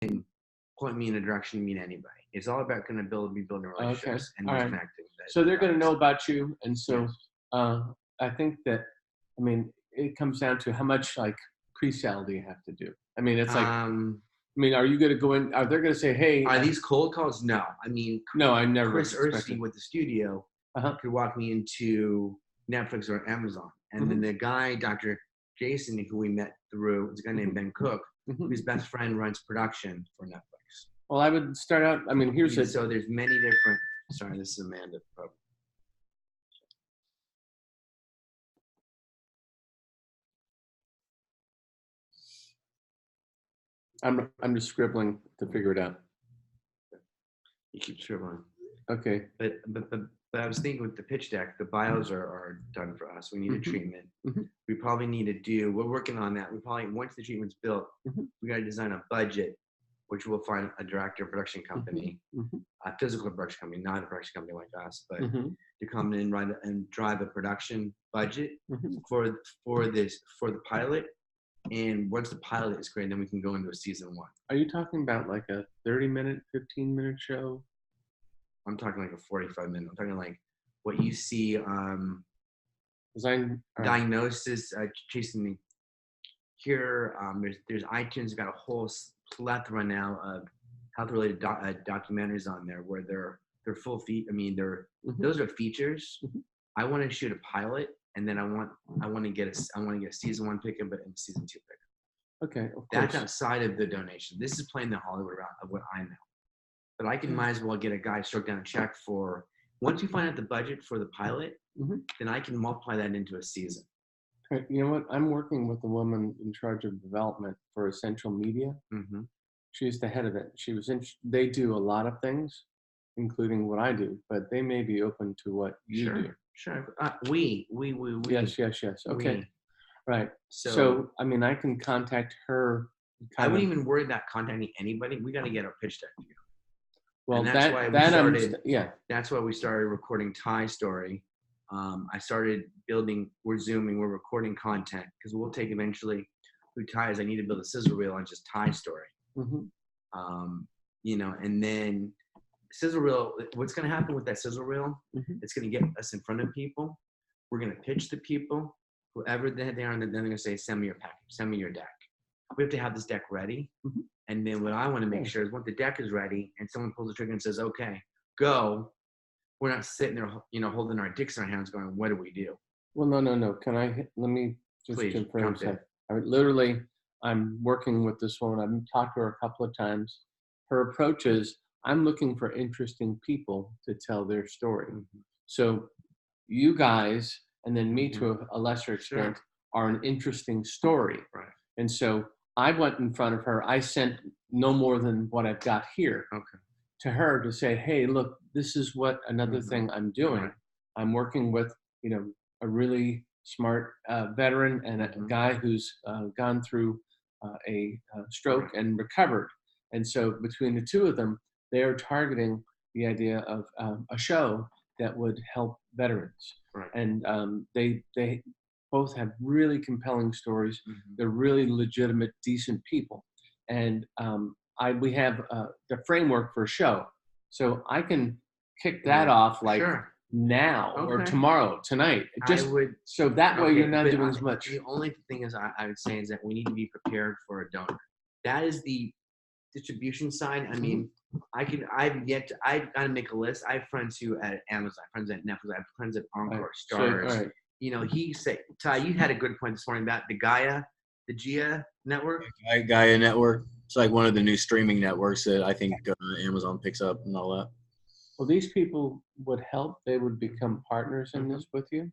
point me in a direction to meet anybody. It's all about going to building relationships and All right. connecting. So they're going to know about you, and so Yes. I think that, I mean, it comes down to how much like pre-sale do you have to do? I mean, it's like, I mean, are you going to go in? Are they going to say, "Hey"? Are these cold calls? No. I mean, no, I never. Chris Ursty with the studio could walk me into Netflix or Amazon, and then the guy, Dr. Jason, who we met through, is a guy named Ben Cook, whose best friend runs production for Netflix. Well, I would start out. I mean, here's so there's many different. Sorry, this is Amanda. I'm just scribbling to figure it out. You keep scribbling. Okay. But I was thinking with the pitch deck, the bios are done for us. We need a treatment. We probably need to do. We're working on that. We probably once the treatment's built, we got to design a budget, which we'll find a director, production company, a physical production company, not a production company like us, but to come in and drive a production budget for the pilot. And once the pilot is great, then we can go into a season 1. Are you talking about like a 30-minute, 15-minute show? I'm talking like a 45-minute. I'm talking like what you see. Diagnosis, chasing the cure. There's iTunes got a whole plethora now of health-related documentaries on there where they're full feet. I mean, those are features. I want to shoot a pilot, and then I want to get a season 1 pick but in season 2 pick. Okay, of course. That's outside of the donation. This is playing the Hollywood route of what I know. But I might as well get a guy stroke down a check for, once we find out the budget for the pilot, then I can multiply that into a season. You know what? I'm working with a woman in charge of development for Essential Media. She's the head of it. They do a lot of things, including what I do, but they may be open to what you do. Sure. We. Yes. Okay. Right. So, I mean, I can contact her. I wouldn't even worry about contacting anybody. We got to get our pitch deck together. Well, that's why we started recording Ty Story. I started building. We're Zooming. We're recording content because we'll take eventually. Who Ty is? I need to build a sizzle reel on just Ty Story. And then sizzle reel. What's going to happen with that sizzle reel? It's going to get us in front of people. We're going to pitch to people, whoever they are, and then they're going to say, "Send me your package. Send me your deck." We have to have this deck ready. And then what I want to make sure is once the deck is ready and someone pulls the trigger and says, "Okay, go," we're not sitting there, holding our dicks in our hands going, "What do we do?" Well, no. Let me just confirm that. I'm working with this woman. I've talked to her a couple of times. Her approach is, I'm looking for interesting people to tell their story. So you guys, and then me to a lesser extent, are an interesting story. Right. And so I went in front of her. I sent no more than what I've got here to her to say, "Hey, look, this is what another thing I'm doing. Right. I'm working with, a really smart veteran and a guy who's gone through a stroke and recovered. And so between the two of them, they are targeting the idea of a show that would help veterans. Right. And they both have really compelling stories. They're really legitimate, decent people. And we have the framework for a show. So I can kick that off now or tomorrow, tonight. So that way you're not doing as much. The only thing is I would say is that we need to be prepared for a donor. That is the distribution side. I mean, I've got to make a list. I have friends who at Amazon, friends at Netflix, I have friends at Encore, Stars. He said, Ty, you had a good point this morning about the GIA network. Gaia network. It's like one of the new streaming networks that I think Amazon picks up and all that. Well, these people would help. They would become partners in this with you.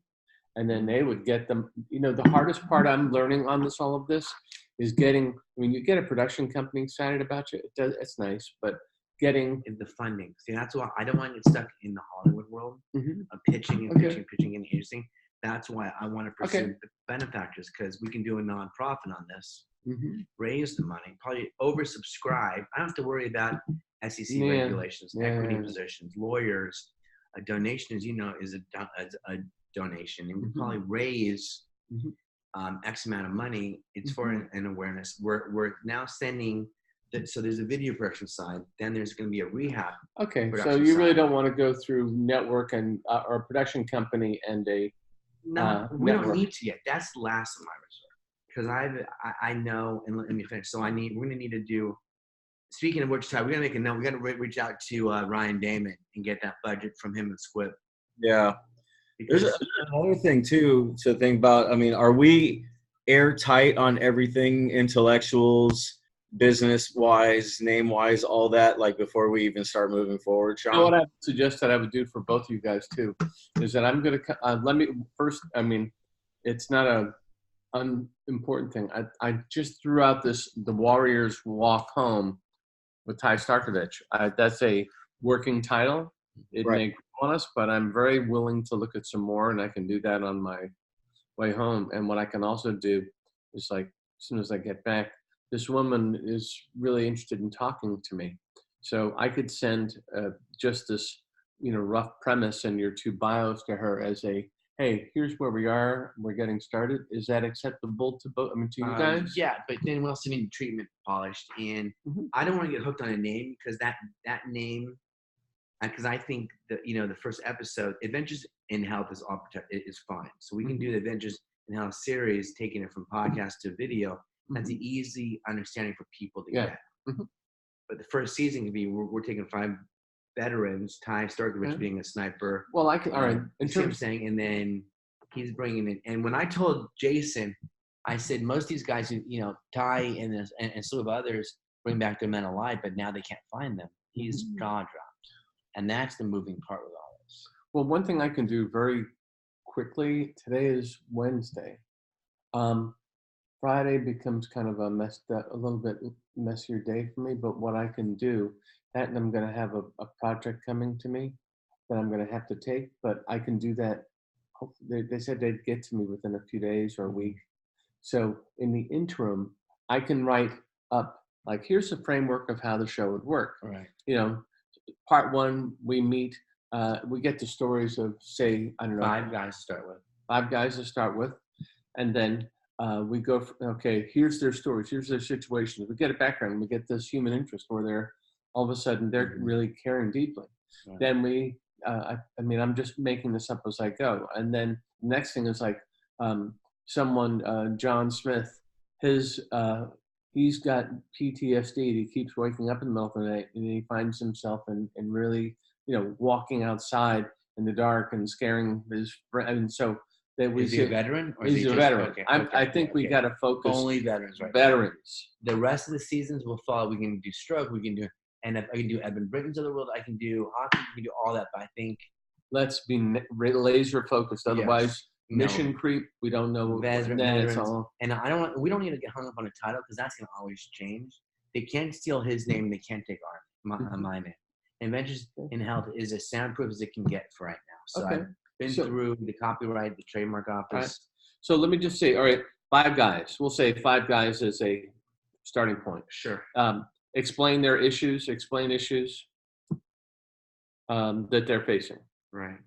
And then they would get them. The hardest part I'm learning on all of this is you get a production company excited about you. It's nice, but getting the funding. See, that's why I don't want to get stuck in the Hollywood world of pitching and pitching and agency. That's why I want to pursue the benefactors, because we can do a nonprofit on this, raise the money, probably oversubscribe. I don't have to worry about SEC regulations, equity positions, lawyers. A donation, as you know, is a donation, and we probably raise X amount of money. It's for an awareness. We're now sending So there's a video production side. Then there's going to be a rehab. Okay, so Production you really side. don't want to go through network and or a production company and a No, we network. don't need to yet. That's the last of my reserve because I know, and let me finish. So we're going to need to do. Speaking of which, Ty, we're gonna make a note. We got to reach out to Ryan Damon and get that budget from him and Squib. Yeah. Because There's another thing too to think about. I mean, are we airtight on everything, intellectuals, business wise, name wise, all that, like before we even start moving forward, Sean? You know what I suggest that I would do for both of you guys too, is that I'm gonna let me first. I mean, it's not a unimportant thing. I just threw out the Warriors Walk Home with Ty Starkovich. That's a working title. It may grow on us, but I'm very willing to look at some more, and I can do that on my way home. And what I can also do is, like, as soon as I get back, this woman is really interested in talking to me. So I could send just this, rough premise and your two bios to her as a, hey, here's where we are. We're getting started. Is that acceptable to both? I mean, to you guys? Yeah, but then we also need treatment polished, and I don't want to get hooked on a name because that name, because I think that the first episode, Adventures in Health, is fine. So we can do the Adventures in Health series, taking it from podcast to video. That's an easy understanding for people to get. But the first season can be we're taking 5 veterans, Ty Starkovich being a sniper. Well, I can. All right. You see what I'm saying? And then he's bringing in. And when I told Jason, I said most of these guys, Ty and some of others bring back their men alive, but now they can't find them. He's jaw dropped, and that's the moving part with all this. Well, one thing I can do very quickly. Today is Wednesday. Friday becomes kind of a little bit messier day for me. But what I can do, that, and I'm going to have a project coming to me that I'm going to have to take. But I can do that. They said they'd get to me within a few days or a week. So in the interim, I can write up, like, here's the framework of how the show would work. Right. Part 1, we meet. We get the stories of, say, I don't know, 5 guys to start with. 5 guys to start with, and then we go. Okay, here's their stories. Here's their situations. We get a background. We get this human interest where they're all of a sudden they're really caring deeply. Right. Then we. I mean, I'm just making this up as I go. And then the next thing is like someone, John Smith. He's got PTSD. He keeps waking up in the middle of the night, and he finds himself in really, walking outside in the dark and scaring his friend. And so that we is he a veteran? Or he's a veteran. Okay, I think we got to focus only veterans, right? Veterans. The rest of the seasons will follow. We can do stroke. We can do, and if I can do Evan Britton's of the world, I can do hockey. We can do all that. But I think let's be laser focused. Otherwise, mission creep. We don't know. Veterans. And we don't need to get hung up on a title because that's going to always change. They can't steal his name. They can't take my name. Adventures in Health is as soundproof as it can get for right now. So I've been through the copyright, the trademark office. Right. So let me just say, all right, 5 guys. We'll say 5 guys as a starting point. Sure. Explain their issues. Explain issues that they're facing. Right.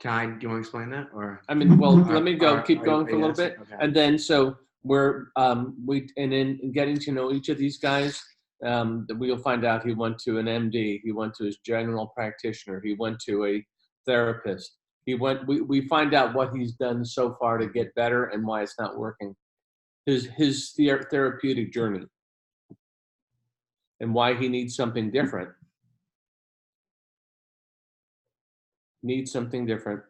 Ty, do you want to explain that, or? I mean, well, let me go. Keep going for a little bit, okay. And then so we're in getting to know each of these guys. We'll find out he went to an MD. He went to his general practitioner. He went to a therapist. We find out what he's done so far to get better and why it's not working. His therapeutic journey and why he needs something different. Needs something different.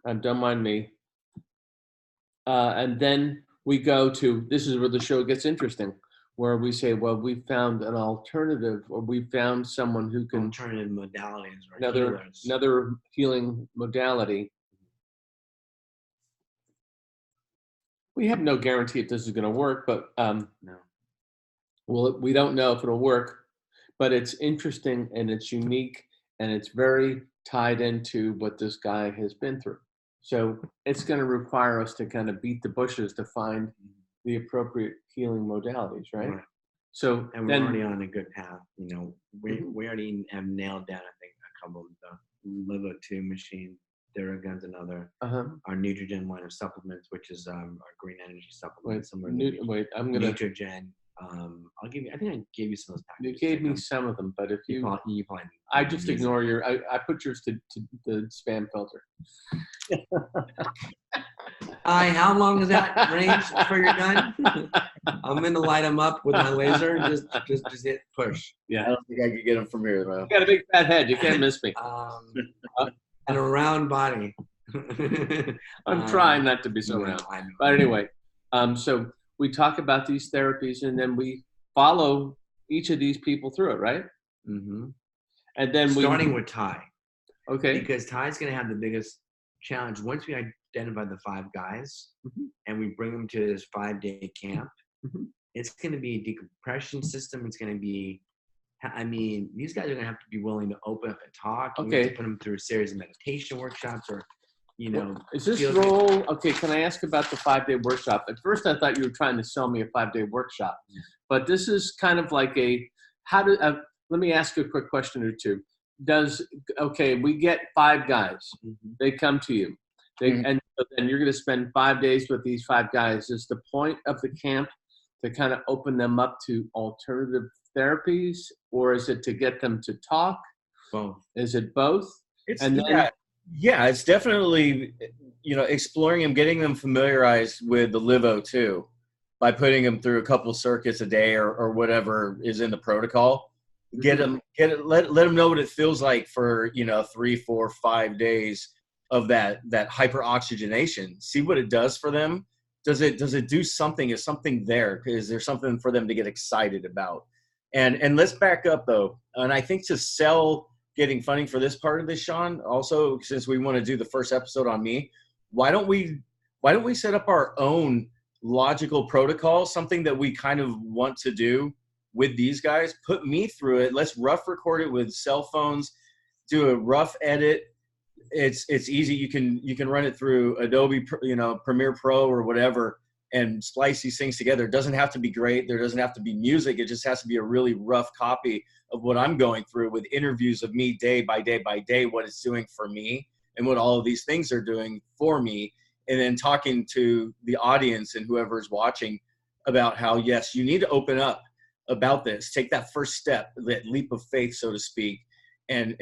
Don't mind me. And then we go to, this is where the show gets interesting, where we say, well, we found an alternative, or we found someone who can. Alternative modalities. Another healing modality. We have no guarantee if this is going to work, but no. Well, we don't know if it'll work, but it's interesting and it's unique and it's very tied into what this guy has been through. So it's going to require us to kind of beat the bushes to find the appropriate healing modalities, right? So and we're already on a good path. We already have nailed down, I think, a couple of the Liver 2 machine, Theragun's another. Our Nutrigen line of supplements, which is our green energy supplements. Wait, I'm gonna Nutrigen. I'll give you. I think I gave you some of those You packages. gave me some of them, but if You you, probably I just ignore your. I put yours to the spam filter. How long is that range for your gun? I'm gonna light them up with my laser and just hit push. Yeah. I don't think I could get them from here, though. You got a big fat head. You can't miss me. And a round body. I'm trying not to be so yeah, round. I know. But anyway, so we talk about these therapies, and then we follow each of these people through it, right? Mm-hmm. And then starting with Ty. Okay. Because Ty's going to have the biggest challenge once we identify the 5 guys and we bring them to this 5-day camp. It's going to be a decompression system. It's going to be, I mean, these guys are going to have to be willing to open up and talk. You have to put them through a series of meditation workshops, or, you know. Is this role, okay, can I ask about the 5-day workshop? At first I thought you were trying to sell me a 5-day workshop, but this is kind of like let me ask you a quick question or two. We get 5 guys, they come to you, and you're going to spend 5 days with these 5 guys. Is the point of the camp to kind of open them up to alternative therapies, or is it to get them to talk? Both. Is it both? It's definitely, exploring them, getting them familiarized with the LiveO2 by putting them through a couple circuits a day or whatever is in the protocol. Let them know what it feels like for 3, 4, 5 days of that hyperoxygenation. See what it does for them. Does it do something? Is something there? Is there something for them to get excited about? And let's back up though. And I think to sell getting funding for this part of this, Sean, also, since we want to do the first episode on me, why don't we set up our own logical protocol, something that we kind of want to do with these guys, put me through it. Let's rough record it with cell phones, do a rough edit. It's easy. You can run it through Adobe, Premiere Pro or whatever, and splice these things together. It doesn't have to be great. There doesn't have to be music. It just has to be a really rough copy of what I'm going through, with interviews of me day by day by day, what it's doing for me and what all of these things are doing for me. And then talking to the audience and whoever's watching about how, yes, you need to open up about this. Take that first step, that leap of faith, so to speak, and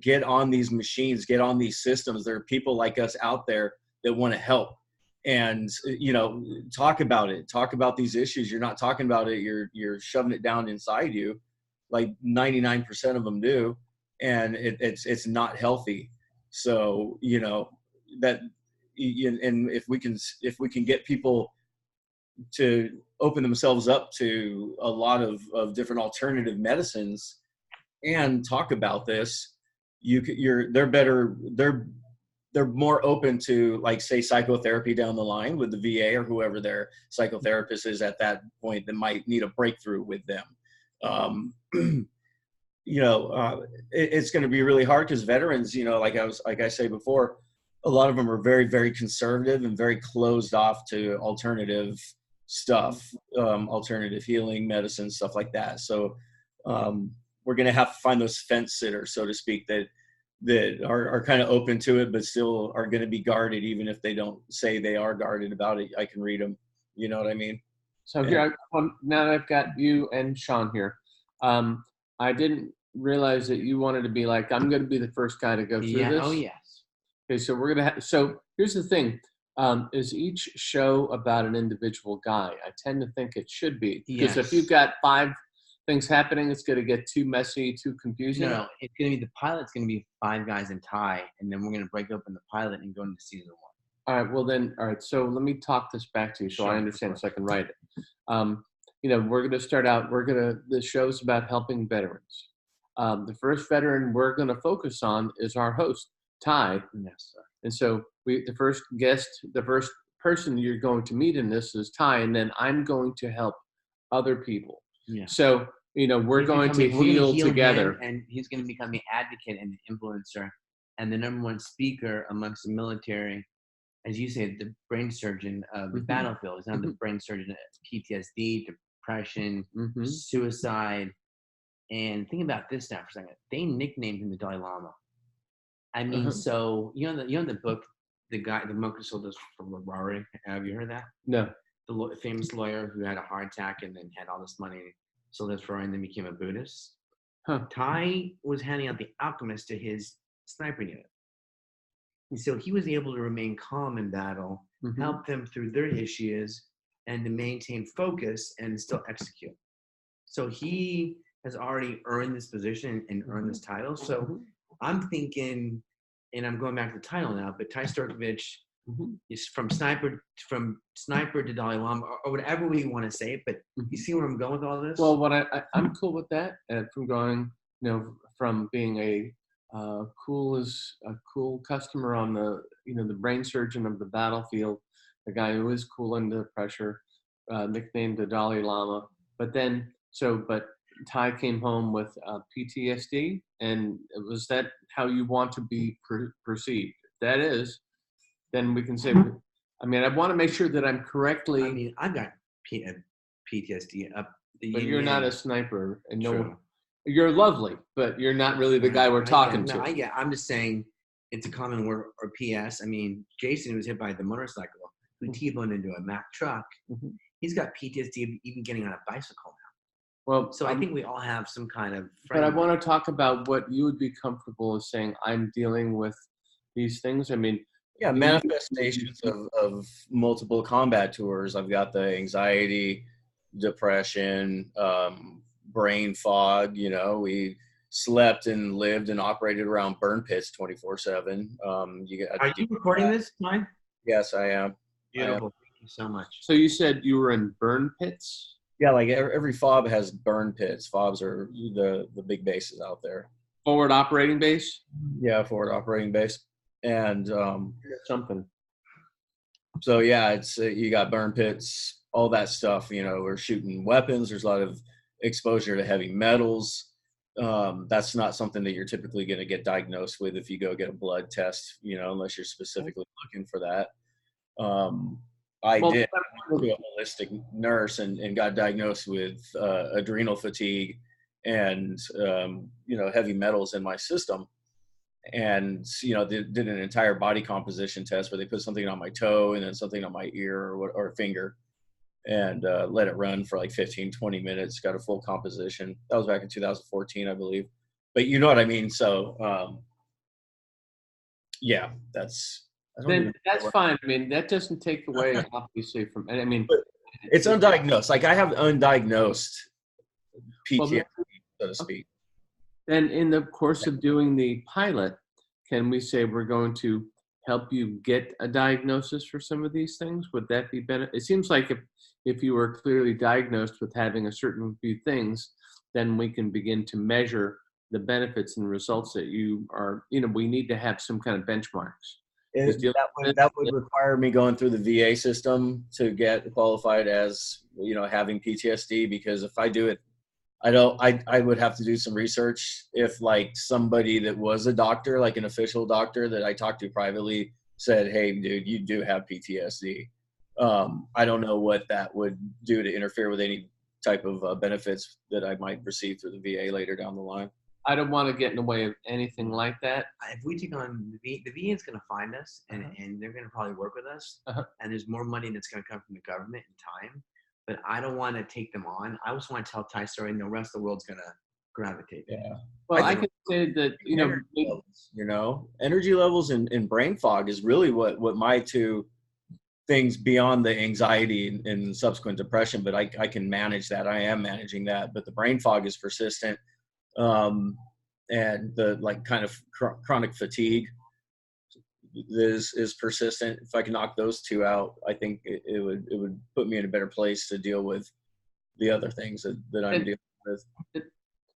get on these machines, get on these systems. There are people like us out there that want to help, and talk about it. Talk about these issues. You're not talking about it. You're shoving it down inside you, like 99% of them do, and it's not healthy. So that, and if we can get people to open themselves up to a lot of different alternative medicines and talk about this, they're more open to, like, say, psychotherapy down the line with the VA or whoever their psychotherapist is at that point that might need a breakthrough with them. It's going to be really hard because veterans, like I say before, a lot of them are very, very conservative and very closed off to alternative stuff, alternative healing medicine, stuff like that. So we're going to have to find those fence sitters, so to speak, that are kind of open to it, but still are going to be guarded, even if they don't say they are guarded about it. I can read them. You know what I mean? So here, now that I've got you and Sean here, I didn't realize that you wanted to be like, I'm going to be the first guy to go through this. Oh, yes. Okay, so we're going to so here's the thing. Is each show about an individual guy? I tend to think it should be. Because if you've got 5 things happening, it's going to get too messy, too confusing. No, it's going to be, the pilot's going to be 5 guys and Ty, and then we're going to break open the pilot and go into season 1. All right, so let me talk this back to you so I understand, so I can write it. We're going to start out, the show's about helping veterans. The first veteran we're going to focus on is our host, Ty. Yes, sir. And so the first person you're going to meet in this is Ty, and then I'm going to help other people. Yeah. So, we're going to heal together. And he's going to become the advocate and the influencer and the #1 speaker amongst the military. As you said, the brain surgeon of the battlefield. He's not the brain surgeon of PTSD, depression, suicide. And think about this now for a second. They nicknamed him the Dalai Lama. I mean, so the book, the monk who sold us for Ferrari. Have you heard that? No. the famous lawyer who had a heart attack and then had all this money, sold his Ferrari, and then became a Buddhist. Huh. Ty was handing out the Alchemist to his sniper unit. And so he was able to remain calm in battle, help them through their issues, and to maintain focus and still execute. So he has already earned this position and earned this title. So I'm thinking, and I'm going back to the title now, but Ty Sturkovich is from sniper to Dalai Lama, or whatever we want to say. But you see where I'm going with all this? Well, what I'm cool with that, from going, from being a cool customer on the, the brain surgeon of the battlefield, the guy who is cool under pressure, nicknamed the Dalai Lama. But Ty came home with PTSD, and was that how you want to be perceived? If that is, then we can say, I mean, I want to make sure that I'm correctly. I mean, I've got PTSD up the. But you're not a sniper, and you're lovely, but you're not really the guy we're talking to. I'm just saying, it's a common word, or PS. I mean, Jason was hit by the motorcycle who T-boned into a Mack truck. He's got PTSD of even getting on a bicycle now. Well, so I think we all have some kind of. But I want to talk about what you would be comfortable in saying. I'm dealing with these things. I mean, yeah, manifestations of multiple combat tours. I've got the anxiety, depression, brain fog. We slept and lived and operated around burn pits 24/7. Are you recording this, Mike? Yes, I am. Beautiful. Thank you so much. So you said you were in burn pits? Yeah, like every FOB has burn pits. FOBs are the big bases out there. Forward operating base? Yeah, forward operating base. And something. So yeah, it's you got burn pits, all that stuff. We're shooting weapons. There's a lot of exposure to heavy metals. That's not something that you're typically going to get diagnosed with if you go get a blood test, unless you're specifically looking for that. I did go to a holistic nurse and got diagnosed with adrenal fatigue and heavy metals in my system, and did an entire body composition test where they put something on my toe and then something on my ear or finger, and let it run for like 15-20 minutes. Got a full composition. That was back in 2014, I believe. But you know what I mean. So yeah, that's fine. I mean, that doesn't take away, obviously, from. I mean, it's undiagnosed. Like I have undiagnosed PTSD, so to speak. Then, in the course of doing the pilot, can we say we're going to help you get a diagnosis for some of these things? Would that be better? It seems like if you were clearly diagnosed with having a certain few things, then we can begin to measure the benefits and results that you are. We need to have some kind of benchmarks. That would require me going through the VA system to get qualified as having PTSD, because if I do it, I would have to do some research. If like somebody that was a doctor, like an official doctor that I talked to privately, said, "Hey, dude, you do have PTSD," I don't know what that would do to interfere with any type of benefits that I might receive through the VA later down the line. I don't want to get in the way of anything like that. If we take on the VA is going to find us, and they're going to probably work with us, and there's more money that's going to come from the government in time. But I don't want to take them on. I just want to tell Ty's story, and the rest of the world's going to gravitate. Yeah. Well, I can say that energy levels and brain fog is really what my two things beyond the anxiety and subsequent depression. But I can manage that. I am managing that. But the brain fog is persistent. And the kind of chronic fatigue is persistent. If I can knock those two out, I think it would put me in a better place to deal with the other things that I'm dealing with.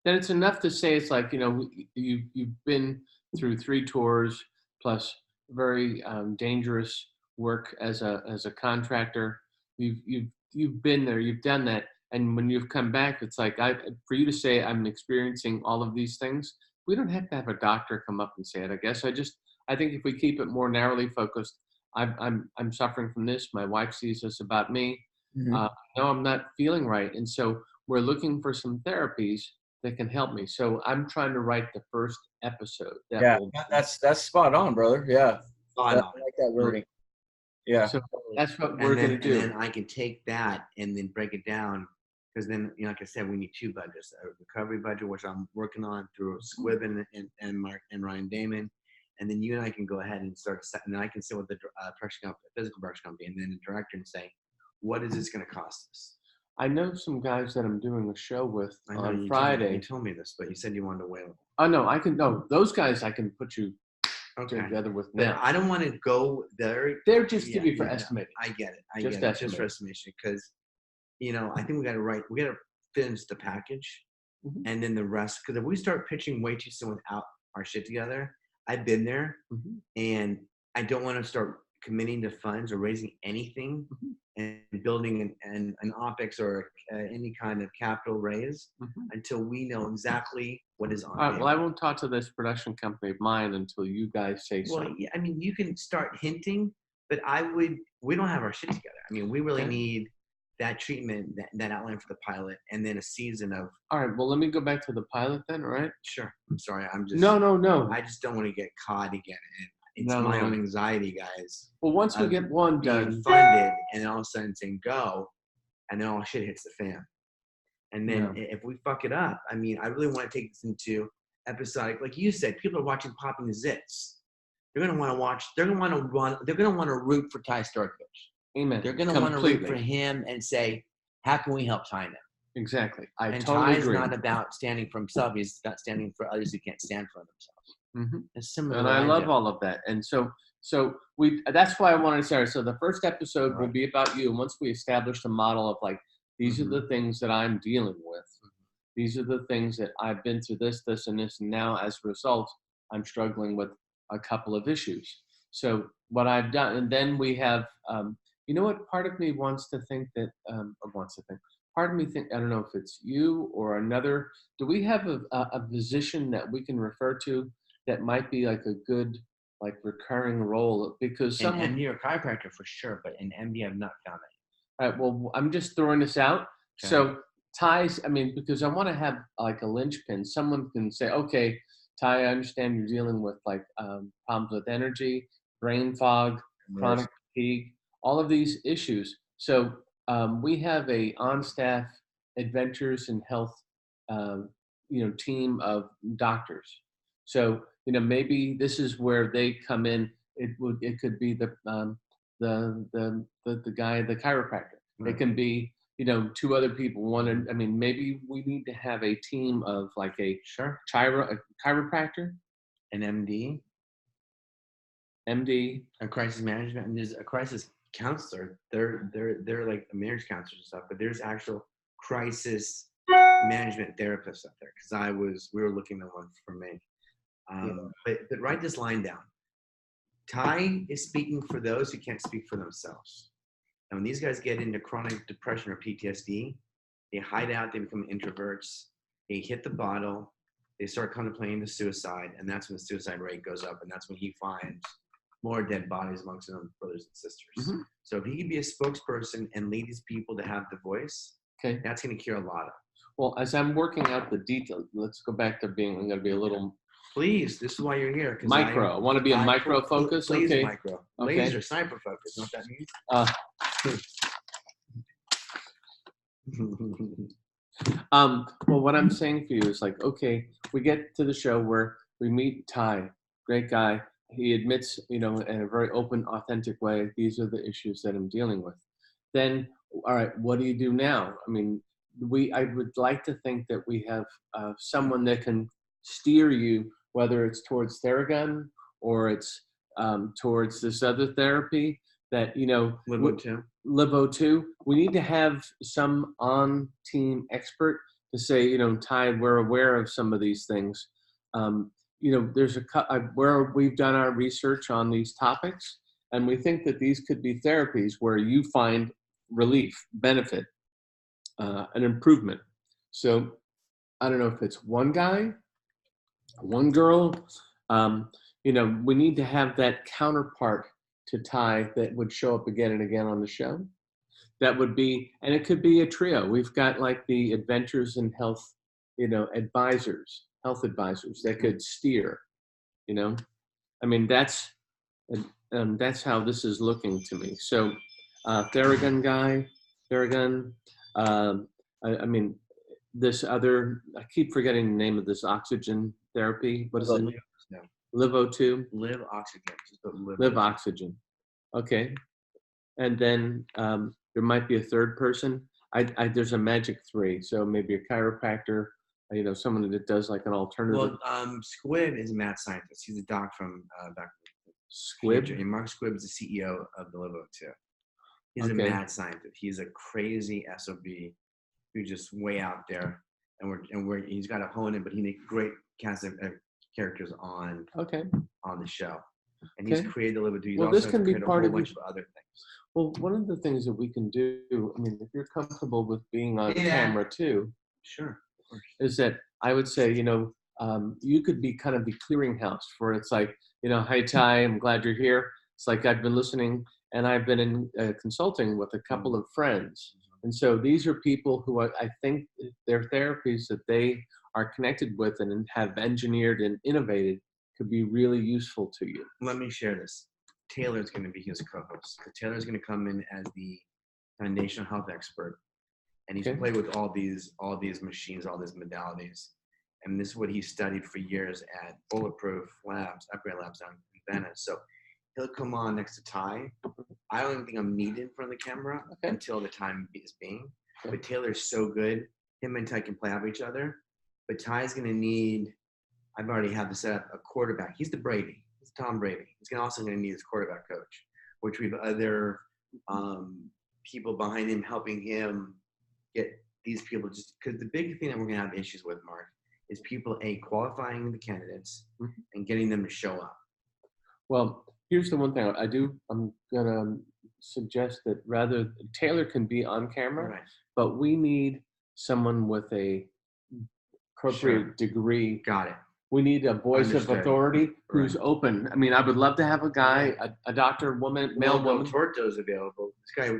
Then it's enough to say it's like, you've been through 3 tours plus very dangerous work as a contractor. You've been there, you've done that. And when you've come back, it's like for you to say I'm experiencing all of these things, we don't have to have a doctor come up and say it. I guess I think if we keep it more narrowly focused, I'm suffering from this. My wife sees this about me. No, I'm not feeling right, and so we're looking for some therapies that can help me. So I'm trying to write the first episode. That's spot on, brother. Yeah, I like that wording. Yeah. So that's what we're going to do. And then I can take that and then break it down, because then, like I said, we need 2 budgets: a recovery budget, which I'm working on through Squibb and Mark and Ryan Damon, and then you and I can go ahead and start. And then I can sit with the physical production company, and then the director and say, what is this going to cost us? I know some guys that I'm doing a show with on you Friday. told me this, but you said you wanted to wait. Oh no, I can. No, those guys I can put you together with now. But I don't want to go there. They're just to be for estimating. I get it. Just for estimation, because I think we got to finish the package, and then the rest. Because if we start pitching way too soon without our shit together, I've been there, and I don't want to start committing to funds or raising anything and building an OPEX or any kind of capital raise until we know exactly what is on. All right, well, I won't talk to this production company of mine until you guys say so. Well, yeah, I mean, you can start hinting, but we don't have our shit together. I mean, we really need that treatment, that outline for the pilot, and then a season of. All right, well, let me go back to the pilot then, all right? Sure. I'm sorry. I'm just. No. I just don't want to get caught again. It's my own anxiety, guys. Well, once we get one done, funded, and then all of a sudden saying go, and then all shit hits the fan. And then if we fuck it up, I mean, I really want to take this into episodic. Like you said, people are watching Popping Zits. They're gonna want to watch. They're gonna want to run. They're gonna want to root for Ty Starkovich. Amen. They're gonna want to root for him and say, "How can we help Ty now?" Exactly. I and totally Ty's agree. not about standing for himself. He's about standing for others who can't stand for themselves. It's similar. And I love all of that. And so that's why I wanted to start. So the first episode will be about you. And once we establish the model of like, these are the things that I'm dealing with. These are the things that I've been through this, and this. And now as a result, I'm struggling with a couple of issues. So what I've done, and then we have, part of me wants to think that, part of me think, I don't know if it's you or another, do we have a physician that we can refer to that might be like a good, like recurring role? Because an MD or chiropractor for sure, but an MD I've not found it. All right, well, I'm just throwing this out. Okay. So Ty's, because I want to have like a linchpin. Someone can say, okay, Ty, I understand you're dealing with like problems with energy, brain fog, chronic fatigue, all of these issues. So we have a on-staff Adventures in Health, team of doctors. So maybe this is where they come in. It could be the guy, the chiropractor. Right. It can be 2 other people. Maybe we need to have a team of like a chiropractor, an MD, a crisis management, and there's a crisis counselor. They're like marriage counselors and stuff, but there's actual crisis management therapists out there. Because we were looking at one for me. But write this line down. Ty is speaking for those who can't speak for themselves. And when these guys get into chronic depression or PTSD, they hide out, they become introverts, they hit the bottle, they start contemplating the suicide, and that's when the suicide rate goes up, and that's when he finds more dead bodies amongst his own brothers and sisters. So if he can be a spokesperson and lead these people to have the voice, that's going to cure a lot of. Well, as I'm working out the details, let's go back to I'm going to be a little... Please, this is why you're here. Micro. I want to be a micro focus. Please, okay. Micro. Laser, sniper focus. You know what that means? Well, what I'm saying for you is like, okay, we get to the show where we meet Ty, great guy. He admits, in a very open, authentic way, these are the issues that I'm dealing with. Then, all right, what do you do now? I would like to think that we have someone that can steer you, whether it's towards Theragun or it's towards this other therapy that, Livo2. We need to have some on-team expert to say, Ty, we're aware of some of these things. There's where we've done our research on these topics, and we think that these could be therapies where you find relief, benefit, an improvement. So I don't know if it's one guy, one girl, we need to have that counterpart to Ty that would show up again and again on the show. That would be, and it could be a trio. We've got like the Adventures in Health, health advisors that could steer, that's that's how this is looking to me. So, Theragun guy, Theragun. I mean, this other. I keep forgetting the name of this oxygen therapy. What is it? No. Livo2. Live oxygen. Just put Live oxygen. Okay. And then there might be a third person. There's a magic three, so maybe a chiropractor, someone that does like an alternative. Well, Squibb is a mad scientist. He's a doc from back. Squibb. And Mark Squibb is the CEO of the Livo too. He's Okay. a mad scientist. He's a crazy SOB who's just way out there, and he's got to hone in, but he makes great cast of characters on the show. And he's created the Livo too. He's Well, also this can be created part a of whole bunch of other things. Well, one of the things that we can do, I mean, if you're comfortable with being on camera too, sure, is that I would say, you could be kind of the clearinghouse for it's like, hi Ty, I'm glad you're here. It's like I've been listening and I've been in consulting with a couple of friends. And so these are people who I think their therapies that they are connected with and have engineered and innovated could be really useful to you. Let me share this. Taylor's going to be his co-host. Taylor's going to come in as the foundational health expert, and he's played with all these machines, all these modalities, and this is what he studied for years at Bulletproof Labs, Upgrade Labs down in Venice. So he'll come on next to Ty. I don't even think I'm needed in front of the camera until the time is being. But Taylor's so good. Him and Ty can play off each other. But Ty's going to need. I've already had to set up a quarterback. He's the Brady. He's Tom Brady. He's also going to need his quarterback coach, which we've other people behind him helping him get these people. Just because the big thing that we're going to have issues with, Mark, is people qualifying the candidates and getting them to show up. Well, here's the one thing I'm going to suggest that rather Taylor can be on camera, but we need someone with a appropriate degree. Got it. We need a voice of authority who's open. I mean, I would love to have a guy, a doctor, woman, male woman. Torto's available. This guy,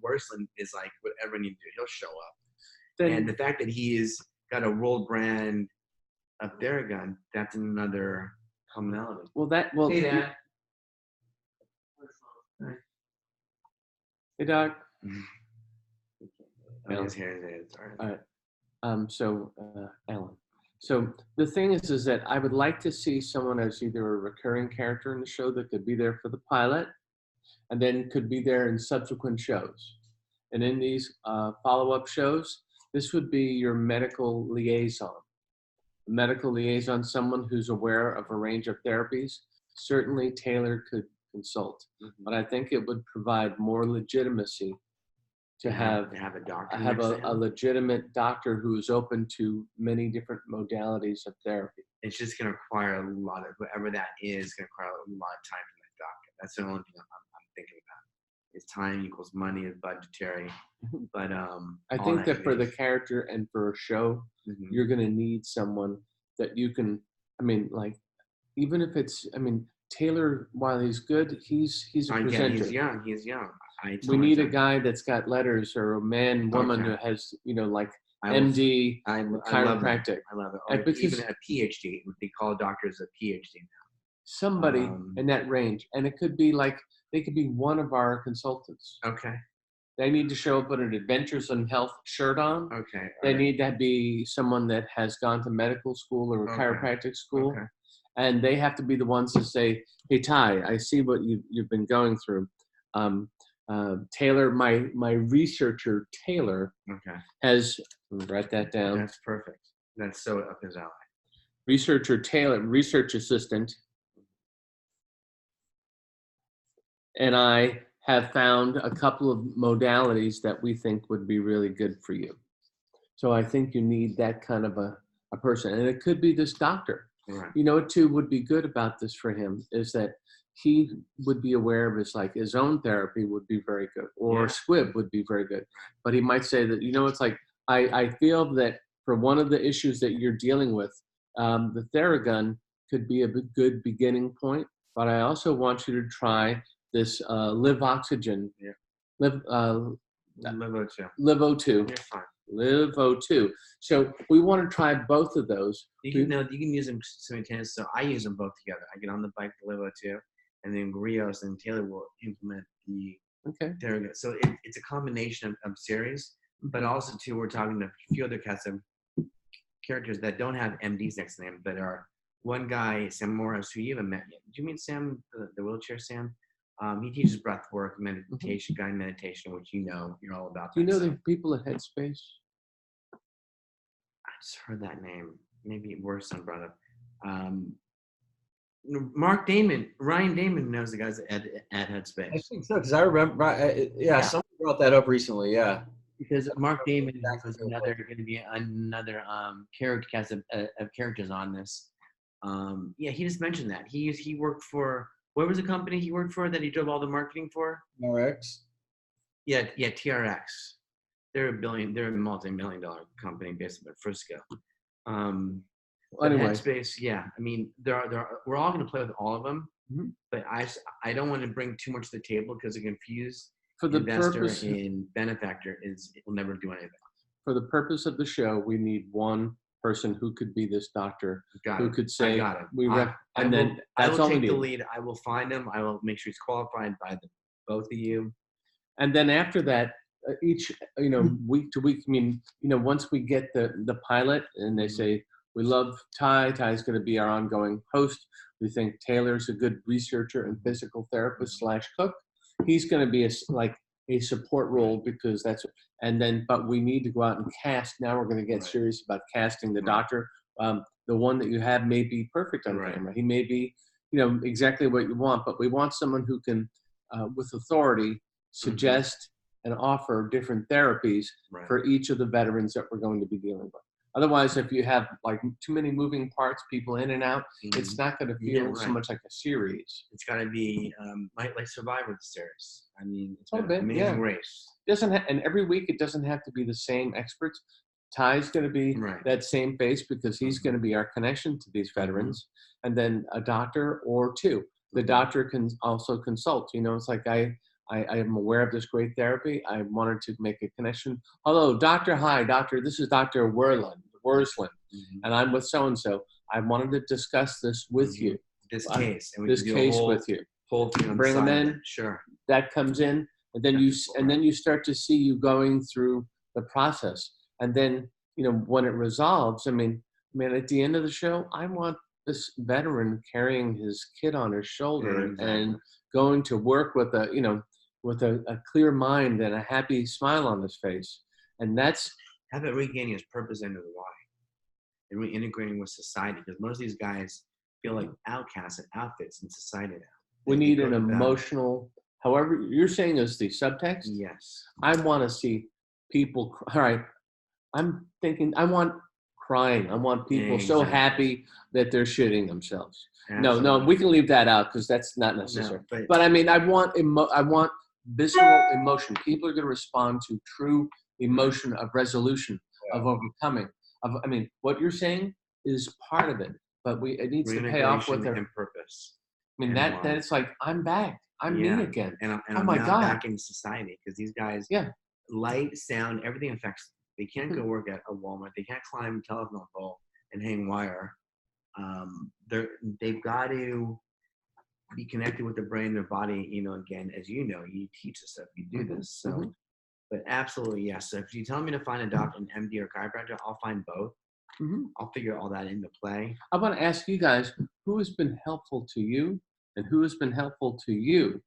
Worsland, is like, whatever I need to do, he'll show up. And the fact that he's got a rolled brand of Theragun, that's another commonality. Hey, Dad. Hey, Doc. His hair is all right. Alan. So the thing is that I would like to see someone as either a recurring character in the show that could be there for the pilot and then could be there in subsequent shows. And in these follow-up shows, this would be your medical liaison. Medical liaison, someone who's aware of a range of therapies. Certainly Taylor could consult, but I think it would provide more legitimacy to have a doctor, have a legitimate doctor who is open to many different modalities of therapy. It's just going to require a lot of, whatever that is, going to require a lot of time from that doctor. That's the only thing I'm thinking about. Is time equals money is budgetary. But I think that for the character and for a show, you're going to need someone that you can, I mean, like, even if it's, I mean, Taylor, while he's good, he's a presenter. He's young. We need a guy that's got letters, or a man, woman who has, like MD, chiropractic. I love it. Or even a PhD. They call doctors a PhD now. Somebody in that range. And it could be like, they could be one of our consultants. Okay. They need to show up with an Adventures in Health shirt on. Okay. They need to be someone that has gone to medical school or a chiropractic school. Okay. And they have to be the ones to say, hey, Ty, I see what you've been going through. Taylor, my researcher, Taylor, has, write that down. That's perfect. That's so up his alley. Researcher Taylor, research assistant, and I have found a couple of modalities that we think would be really good for you. So I think you need that kind of a person. And it could be this doctor. Right. You know what, too, would be good about this for him is that he would be aware of his own therapy would be very good, or Squibb would be very good. But he might say that, it's like, I feel that for one of the issues that you're dealing with, the Theragun could be a good beginning point, but I also want you to try this Live Oxygen. Livo2. Livo2. You're fine. Livo2. So we want to try both of those. You can use them simultaneously. So I use them both together. I get on the bike, the Livo2, and then Rios and Taylor will implement the Okay. So it's a combination of series, but also too we're talking to a few other cast of characters that don't have MDs next to them, but are one guy, Sam Morris, who you haven't met yet. Did you meet Sam, the wheelchair Sam? He teaches breath work, meditation, guided meditation, which you're all about. Do you know so. the people at Headspace? I just heard that name. Maybe Worson brought up. Mark Damon, Ryan Damon knows the guys at Headspace. I think so because I remember. Someone brought that up recently. Yeah, because Mark Damon was going to be another character cast of characters on this. He just mentioned that he worked for what was the company he worked for that he drove all the marketing for? RX. Yeah, TRX. They're a multi-million-dollar company based in Frisco. Anyway, Headspace, I mean, we're all going to play with all of them, but I don't want to bring too much to the table because it confuse for the investor purpose and benefactor it will never do anything. For the purpose of the show, we need one person who could be this doctor who could say, I will take the lead. I will find him. I will make sure he's qualified by both of you. And then after that, each week to week. I mean, once we get the pilot and they say we love Ty. Ty's going to be our ongoing host. We think Taylor's a good researcher and physical therapist / cook. He's going to be a support role because but we need to go out and cast. Now we're going to get serious about casting the doctor. The one that you have may be perfect on camera. He may be, exactly what you want, but we want someone who can, with authority, suggest and offer different therapies for each of the veterans that we're going to be dealing with. Otherwise, if you have too many moving parts, people in and out, it's not going to feel so much like a series. It's got to be like Survivor series. I mean, it's been an amazing race. And every week it doesn't have to be the same experts. Ty's going to be that same face because he's going to be our connection to these veterans, and then a doctor or two. The doctor can also consult. It's like I am aware of this great therapy. I wanted to make a connection. Hello, doctor. Hi, doctor. This is Dr. Worsland, and I'm with so-and-so. I wanted to discuss this with you. This case. And this case with you. Whole thing on Bring the them side in. Sure. That comes in, and then you start to see you going through the process. And then, when it resolves, I mean, at the end of the show, I want this veteran carrying his kid on his shoulder and going to work with a clear mind and a happy smile on his face. And that's have it regaining his purpose into the why and reintegrating with society, because most of these guys feel like outcasts and outfits in society now. We need an emotional, however you're saying is the subtext. Yes. I want to see people. All right. I'm thinking I want crying. I want people so happy that they're shitting themselves. Absolutely. No, we can leave that out because that's not necessary. No, but I mean, I want visceral emotion. People are going to respond to true emotion of resolution, of overcoming. What you're saying is part of it, but it needs to pay off with and purpose. I mean, that it's like, I'm back. I'm me again. And I'm my God. Back in society, because these guys, light, sound, everything affects them. They can't go work at a Walmart. They can't climb a telephone pole and hang wire. They've got to be connected with their brain, their body, again, as you teach us stuff, you do this. So, but absolutely, yes. So if you tell me to find a doctor, an MD or chiropractor, I'll find both. I'll figure all that into play. I want to ask you guys, who has been helpful to you and who has been helpful to you?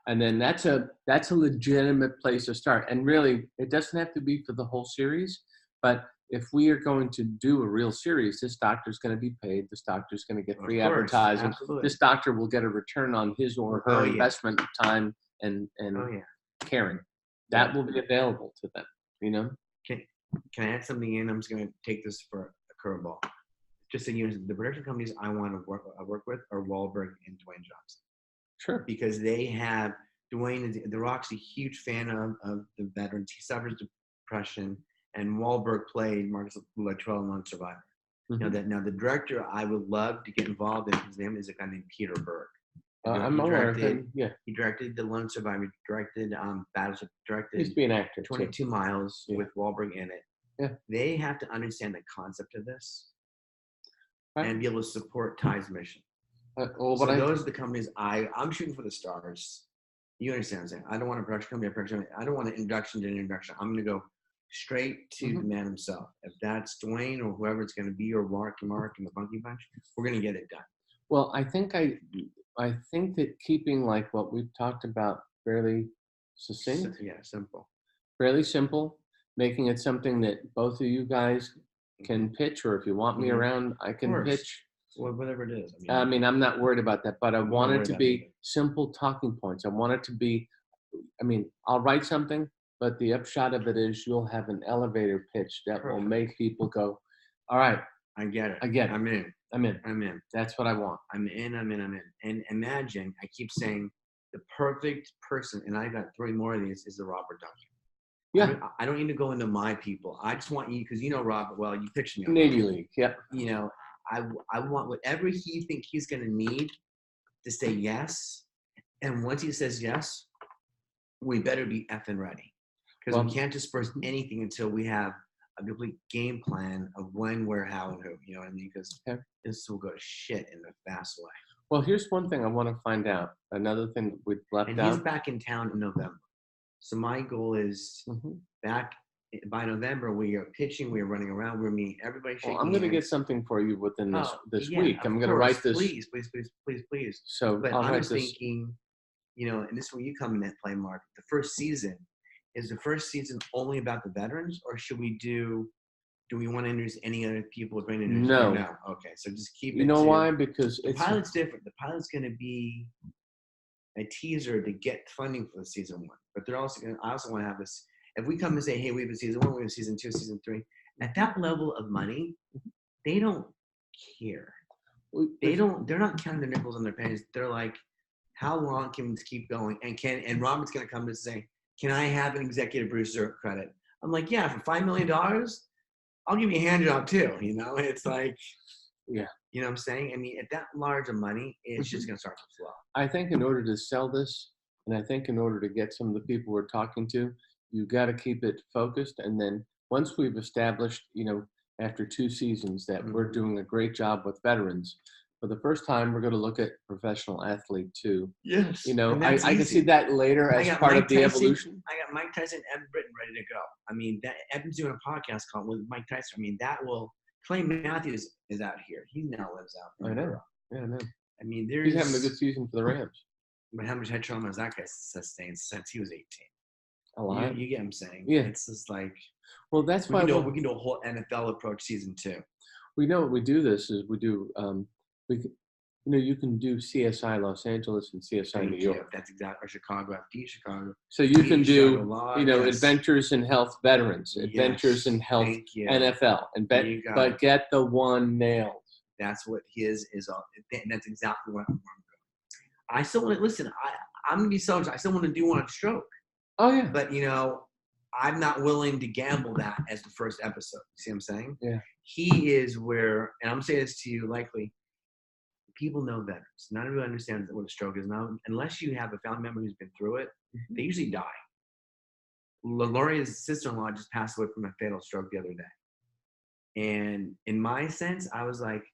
And then that's a legitimate place to start. And really, it doesn't have to be for the whole series, but if we are going to do a real series, this doctor's going to be paid. This doctor's going to get free advertising. Absolutely. This doctor will get a return on his or her investment of time and caring. That will be available to them, Can I add something in? I'm just going to take this for a curveball. Just so the production companies I want to work with are Wahlberg and Dwayne Johnson. Sure. Because they have Dwayne, The Rock's a huge fan of the veterans. He suffers depression, and Wahlberg played Marcus Luttrell in Lone Survivor. Now the director I would love to get involved in, his name is a guy named Peter Berg. I'm aware of him. Yeah. He directed The Lone Survivor. Directed Battleship. Directed. He's being an actor. 22 Miles with Wahlberg in it. Yeah. They have to understand the concept of this and be able to support Ty's mission. Well, So what those are the companies I'm shooting for the stars. You understand what I'm saying? I don't want a production company, I don't want an introduction to an introduction. I'm going to go straight to the man himself. If that's Dwayne or whoever it's going to be, or Mark and the Funky Bunch, we're going to get it done. Well, I think that keeping like what we've talked about fairly succinct, Simple. fairly simple, making it something that both of you guys can pitch, or if you want me around, I can pitch. Well, whatever it is. I mean, I'm not worried about that, but I want it to be either. simple talking points. I want it to be, I mean, I'll write something, but the upshot of it is you'll have an elevator pitch that will make people go, all right. I get it. I get it. I'm in. I'm in. I'm in. That's what I want. I'm in. And imagine, I keep saying the perfect person, and I got 3 more of these, is the Robert Duncan. Yeah. I don't need to go into my people. I just want you, because you know Robert well, you pitched me. Navy League. Yep. You know, I want whatever he think he's going to need to say yes. And once he says yes, we better be effing ready. Because we can't disperse anything until we have a complete game plan of when, where, how, and who. You know what I mean? Because this will go to shit in a fast way. Well, here's one thing I want to find out. Another thing that we've left out. And he's back in town in November. So my goal is back by November. We are pitching. We are running around. We're meeting everybody. Well, I'm going to get something for you within this week. I'm going to write this. Please. So, but I'm thinking, you know, and this is where you come in at play, Mark. The first season, is the first season only about the veterans, or should we do we want to introduce any other people? No. Okay, so just keep it. You know why? Because the pilot's different. The pilot's going to be a teaser to get funding for the season 1. But they're also going to, I also want to have this. If we come and say, hey, we have a season 1, we have season 2, season 3, at that level of money, they don't care. They're not counting their nickels on their pennies. They're like, how long can this keep going? And Robert's going to come to say, can I have an executive producer credit? I'm like, yeah, for $5 million, I'll give you a hand job too. You know, it's like, you know what I'm saying? I mean, at that large of money, it's just going to start to flow. I think in order to sell this, and I think in order to get some of the people we're talking to, you got to keep it focused. And then once we've established, you know, after 2 seasons that we're doing a great job with veterans, for the first time, we're going to look at professional athlete too. Yes. You know, I can see that later as part of the evolution. I got Mike Tyson, Evan Britton ready to go. I mean, Evan's doing a podcast call with Mike Tyson. I mean, that will. Clay Matthews is out here. He now lives out. I know. Yeah, I know. I mean, he's having a good season for the Rams. But how much head trauma has that guy sustained since he was 18? A lot. You get what I'm saying? Yeah. It's just like. Well, that's why we can do a whole NFL approach season 2. We know what we do. This is we do. You can do CSI Los Angeles and CSI New York. That's exactly, or Chicago, FD Chicago. So you can do, Adventures in Health Veterans, Adventures in Health NFL, but get the one nailed. That's what his is. And that's exactly what I'm doing. I still want to listen. I'm gonna be selfish. I still want to do one on stroke. Oh yeah. But I'm not willing to gamble that as the first episode. You see what I'm saying? Yeah. He is where, and I'm saying this to you likely. People know veterans. Not everyone understands what a stroke is. Now, unless you have a family member who's been through it, they usually die. Loria's sister-in-law just passed away from a fatal stroke the other day. And in my sense, I was like,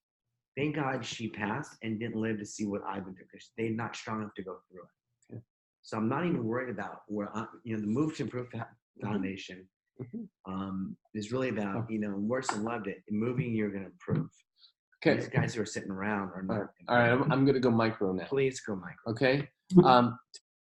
thank God she passed and didn't live to see what I've been through, because they're not strong enough to go through it. Okay. So I'm not even worried about where, the Move to Improve Foundation is really about, Morrison loved it. In moving, you're going to improve. Okay. These guys who are sitting around are not. All right, I'm going to go micro now. Please go micro. Okay.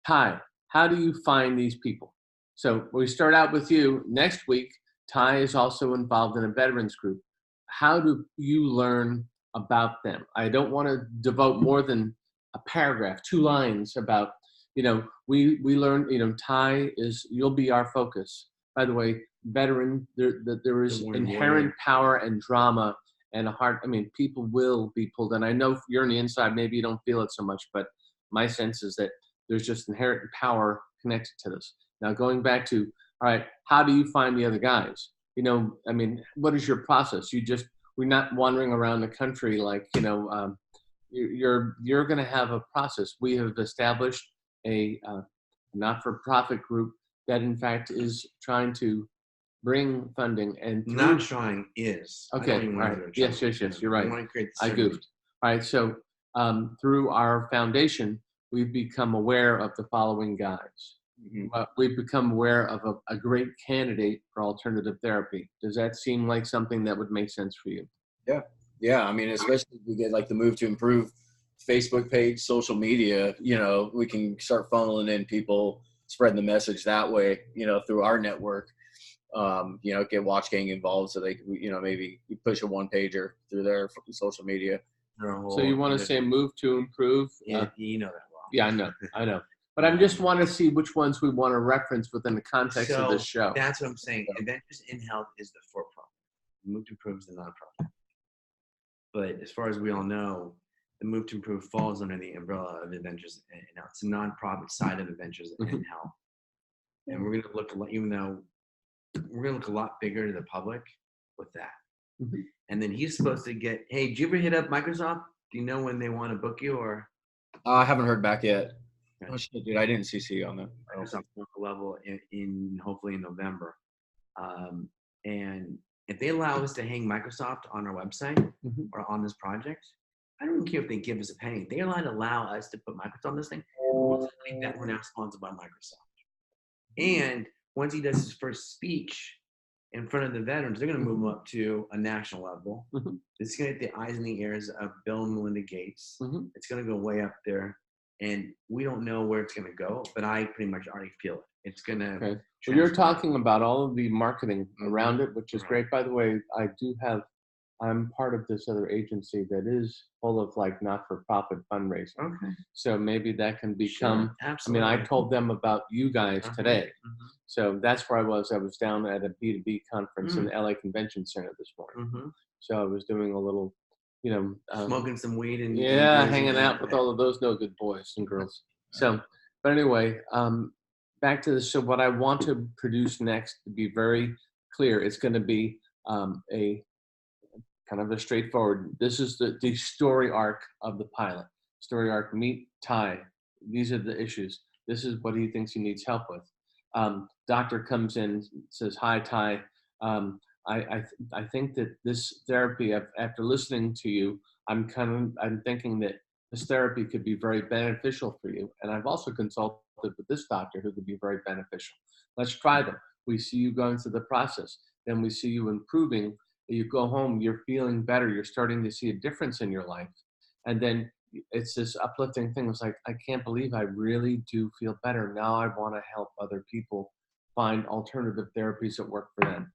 Ty, how do you find these people? So we start out with you. Next week, Ty is also involved in a veterans group. How do you learn about them? I don't want to devote more than a paragraph, 2 lines about, we learn, Ty you'll be our focus. By the way, veteran, there is inherent power and drama and a heart. I mean, people will be pulled in. I know you're on the inside, maybe you don't feel it so much, but my sense is that there's just inherent power connected to this. Now, going back to, all right, how do you find the other guys? What is your process? We're not wandering around the country like, you're going to have a process. We have established a not-for-profit group that, in fact, is trying to bring funding and not trying is okay. All right. Yes. You're right. I goofed. All right. So through our foundation, we've become aware of the following guys. We've become aware of a great candidate for alternative therapy. Does that seem like something that would make sense for you? Yeah. I mean, especially if we get like the Move to Improve Facebook page, social media, we can start funneling in people, spreading the message that way, through our network. Get Watch Gang involved so they, maybe you push a one pager through their social media. So you want to say Move to Improve? Yeah, you know that well. Yeah, I know. But I just want to see which ones we want to reference within the context of this show. That's what I'm saying. Adventures in Health is the for-profit. Move to Improve is the nonprofit. But as far as we all know, the Move to Improve falls under the umbrella of Adventures in Health. It's a nonprofit side of Adventures in Health. And we're going to look, even though we're going to look a lot bigger to the public with that. And then he's supposed to get, hey, did you ever hit up Microsoft? Do you know when they want to book you? Or I haven't heard back yet. Oh shit, dude! I didn't CC you on that. Microsoft level in hopefully in November, and if they allow us to hang Microsoft on our website or on this project, I don't care if they give us a penny. They're allowed to allow us to put Microsoft on this thing. We'll tell you that we're now sponsored by Microsoft. And once he does his first speech in front of the veterans, they're going to move him up to a national level. It's going to get the eyes and the ears of Bill and Melinda Gates. It's going to go way up there. And we don't know where it's going to go, but I pretty much already feel it. It's going to. Okay. Well, you're talking about all of the marketing around it, which is great. By the way, I'm part of this other agency that is full of like not-for-profit fundraising. Okay. So maybe that can become. Absolutely. I mean, I told them about you guys today. So that's where I was. I was down at a B2B conference in the LA Convention Center this morning. So I was doing a little. Smoking some weed and hanging out with all of those no good boys and girls. So, but anyway, back to this. So, what I want to produce next, to be very clear, it's going to be a kind of a straightforward. This is the story arc of the pilot. Story arc: meet Ty. These are the issues. This is what he thinks he needs help with. Doctor comes in, says, "Hi, Ty. I think that this therapy, after listening to you, I'm thinking that this therapy could be very beneficial for you. And I've also consulted with this doctor who could be very beneficial. Let's try them. We see you going through the process. Then we see you improving. You go home, you're feeling better. You're starting to see a difference in your life. And then it's this uplifting thing. It's like, I can't believe I really do feel better. Now I want to help other people find alternative therapies that work for them."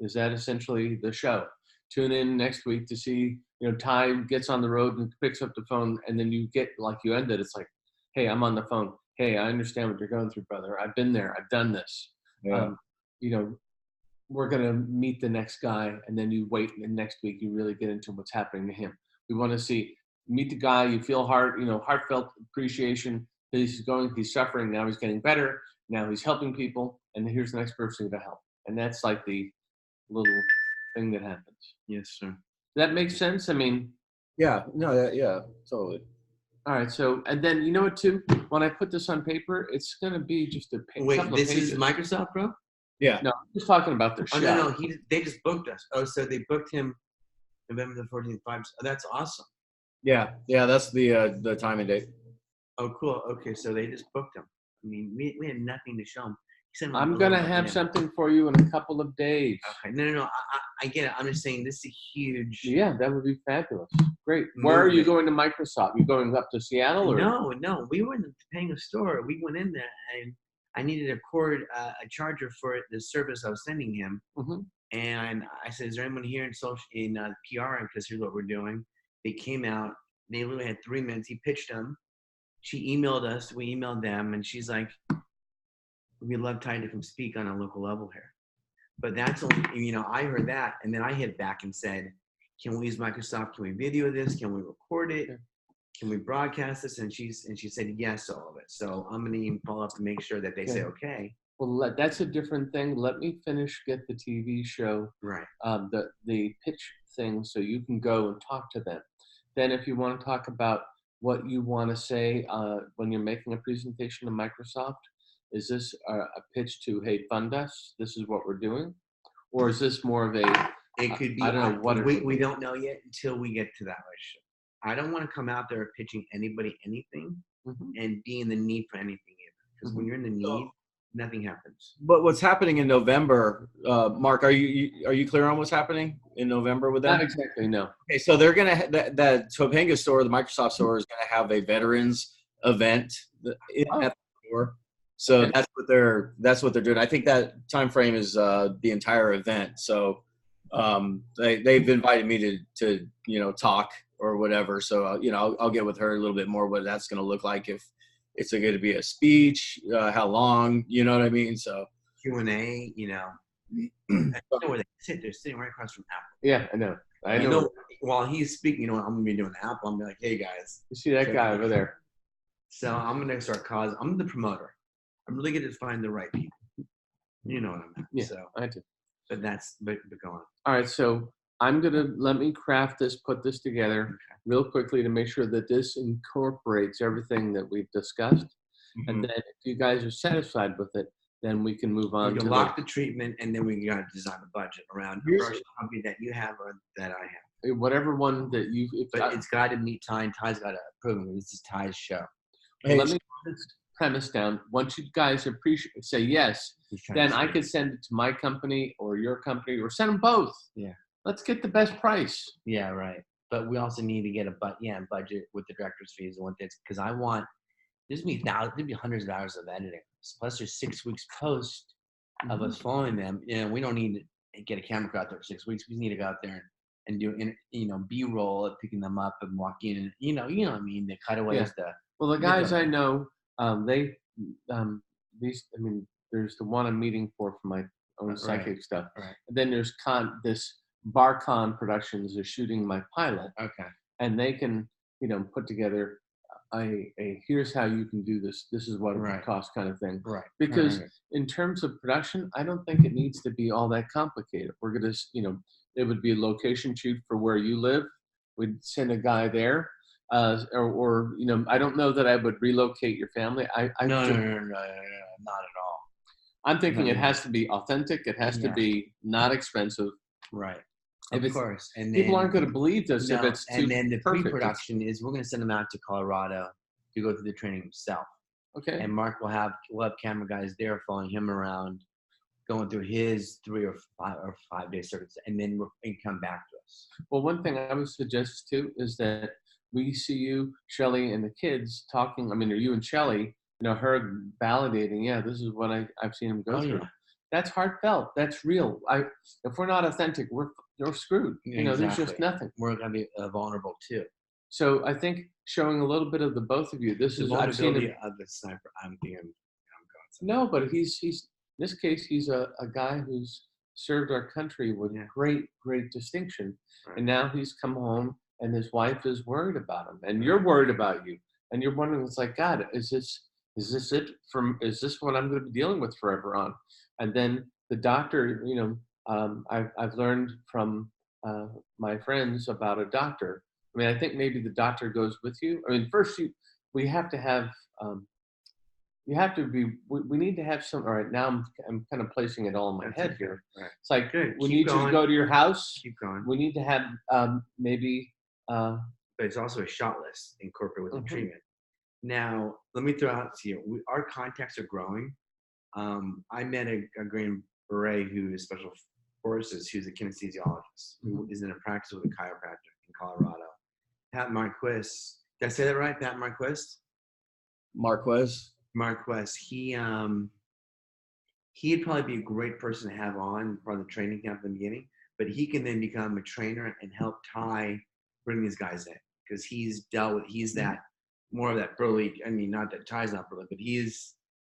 Is that essentially the show? Tune in next week to see, Ty gets on the road and picks up the phone, and then you get, like you ended, it's like, hey, I'm on the phone. Hey, I understand what you're going through, brother. I've been there. I've done this. Yeah. We're going to meet the next guy, and then you wait, and next week you really get into what's happening to him. We want to meet the guy, you feel heartfelt appreciation. He's suffering, now he's getting better, now he's helping people, and here's the next person to help. And that's like the little thing that happens. Yes, sir. Does that make sense? I mean, yeah, totally. All right. So, and then you know what, too? When I put this on paper, it's going to be just a couple Wait, of this pages. is Microsoft, bro? Yeah. No, I'm just talking about their show. Oh, no, they just booked us. Oh, so they booked him November the 14th. That's awesome. Yeah, that's the time and date. Oh, cool. Okay, so they just booked him. I mean, we had nothing to show him. I'm going to have something for you in a couple of days. Okay. No. I get it. I'm just saying this is a huge. Yeah, that would be fabulous. Great. Where are you going to Microsoft? You going up to Seattle? Or? No. We weren't paying a store. We went in there and I needed a charger for the service I was sending him. And I said, is there anyone here in PR? Because here's what we're doing. They came out. They literally had 3 minutes. He pitched them. She emailed us. We emailed them. And she's like, we'd love Ty to come speak on a local level here. But that's only, I heard that. And then I hit back and said, can we use Microsoft? Can we video this? Can we record it? Can we broadcast this? And she said yes to all of it. So I'm going to even follow up to make sure that they say okay. Well, that's a different thing. Let me get the TV show, right? The pitch thing, so you can go and talk to them. Then if you want to talk about what you want to say when you're making a presentation to Microsoft, is this a pitch to, hey, fund us? This is what we're doing? Or is this more of a, it could be, I don't know what we don't know yet until we get to that relationship. I don't want to come out there pitching anybody anything and be in the need for anything either. Because when you're in the need, nothing happens. But what's happening in November, Mark? Are you clear on what's happening in November with them? Not exactly, no. Okay, so they're gonna that Topanga store, the Microsoft store, is gonna have a veterans event at the store. So Okay. that's what they're doing. I think that time frame is the entire event. So they've invited me to talk or whatever. So I'll get with her a little bit more what that's going to look like, if it's going to be a speech, how long, you know what I mean? So Q&A, I know where they sit. They're sitting right across from Apple. Yeah, I know. While he's speaking, I'm gonna be doing Apple. I'm gonna be like, hey guys, You see that guy over there? So I'm gonna start I'm the promoter. I'm really good at finding the right people. You know what I'm at. Yeah, so I do. But go on. All right, so let me craft this, put this together real quickly to make sure that this incorporates everything that we've discussed. And then if you guys are satisfied with it, then we can move on We to can lock the treatment, and then we gotta design a budget around the first company that you have or that I have. whatever one that you. But it's got to meet Ty. Ty's got to approve it. This is Ty's show. Hey, let me put this premise down. Once you guys say yes, then I could send it to my company or your company, or send them both. Yeah. Let's get the best price. Yeah, right. But we also need to get a budget with the director's fees and what that's, because there's be hundreds of hours of editing. Plus there's 6 weeks post of us following them. We don't need to get a camera out there for 6 weeks. We need to go out there and do B-roll of picking them up and walking in. You know what I mean? The cutaways. Yeah. Well, the guys I know, there's the one I'm meeting for my own psychic stuff. Right. And then there's this BarCon Productions is shooting my pilot. Okay. And they can, put together a here's how you can do this. This is what it would cost, kind of thing. Right. Because in terms of production, I don't think it needs to be all that complicated. We're gonna, it would be a location shoot for where you live. We'd send a guy there. Or I don't know that I would relocate your family. No, not at all. I'm thinking it has to be authentic. It has to be not expensive. Right. Of course. And people then, aren't going to believe this if it's too and then the perfect. pre-production is we're going to send them out to Colorado to go through the training himself. Okay. And Mark will have camera guys there following him around, going through his 3 or 5 day circuits, and then we come back to us. Well, one thing I would suggest too is that we see you, Shelly, and the kids talking. Or you and Shelly, her validating. Yeah, this is what I've seen him go through. Yeah. That's heartfelt. That's real. If we're not authentic, we're screwed. Exactly. There's just nothing. We're gonna be vulnerable too. So I think showing a little bit of the both of you. This is I've seen of the sniper. I'm going. No, but he's in this case he's a guy who's served our country with great distinction, and now he's come home and his wife is worried about him, and you're worried about you, and you're wondering, it's like, God, is this it? Is this what I'm going to be dealing with forever on? And then the doctor, I've learned from my friends about a doctor. I think maybe the doctor goes with you. First we have to have, we need to have some, all right, now I'm kind of placing it all in my head here. Right. It's like, we need you to go to your house. Keep going. We need to have maybe. But it's also a shot list incorporated with the treatment. Now, let me throw out to you, our contacts are growing. I met a Green Beret who is special forces, who's a kinesthesiologist, who is in a practice with a chiropractor in Colorado. Pat Marquez. Did I say that right? Pat Marquez? Marquez. He'd probably be a great person to have on part of the training camp in the beginning, but he can then become a trainer and help Ty bring these guys in, because he's that more of that burly. Not that Ty's not burly, but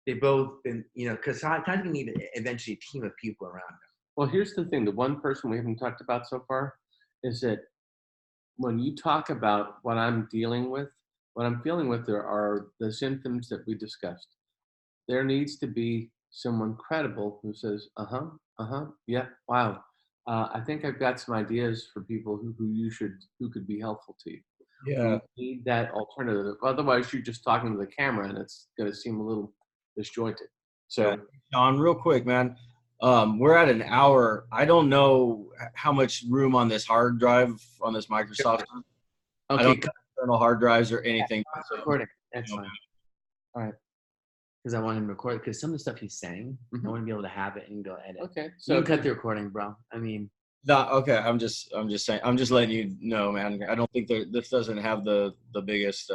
they've both been, because Ty's going to need eventually a team of people around him. Well, here's the thing. The one person we haven't talked about so far is that when you talk about what I'm dealing with, what I'm feeling with, there are the symptoms that we discussed. There needs to be someone credible who says, yeah, wow. I think I've got some ideas for people who could be helpful to you. Yeah. You need that alternative. Otherwise, you're just talking to the camera, and it's going to seem a little disjointed. So, Sean, real quick, man. We're at an hour. I don't know how much room on this hard drive on this Microsoft. Okay, external hard drives or anything. So, Recording. That's you know, fine. All right. Because I want him to record. Because some of the stuff he's saying, I want to be able to have it and go edit. Okay. So you So can cut the recording, bro. I mean, okay. I'm just saying. I'm just letting you know, man. I don't think this doesn't have the biggest